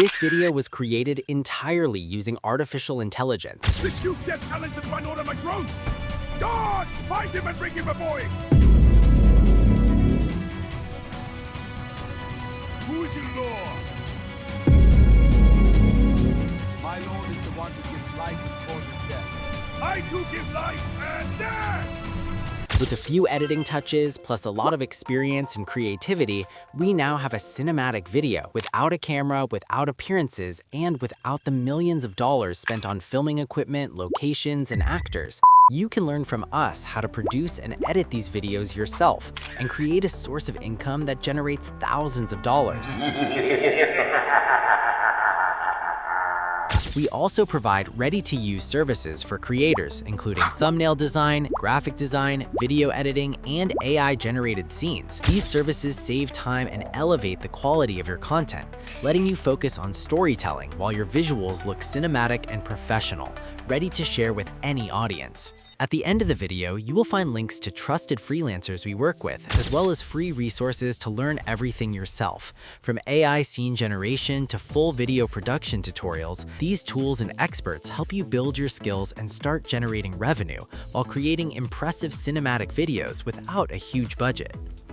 This video was created entirely using artificial intelligence. The shoot death challenge is run order my drone! Guards! Find him and bring him before him! Who is your lord? My lord is the one who gives life and causes death. I too give life and death! With a few editing touches, plus a lot of experience and creativity, we now have a cinematic video without a camera, without appearances, and without the millions of dollars spent on filming equipment, locations, and actors. You can learn from us how to produce and edit these videos yourself and create a source of income that generates thousands of dollars. We also provide ready-to-use services for creators, including thumbnail design, graphic design, video editing, and AI-generated scenes. These services save time and elevate the quality of your content, letting you focus on storytelling while your visuals look cinematic and professional, ready to share with any audience. At the end of the video, you will find links to trusted freelancers we work with, as well as free resources to learn everything yourself. From AI scene generation to full video production tutorials, these tools and experts help you build your skills and start generating revenue while creating impressive cinematic videos without a huge budget.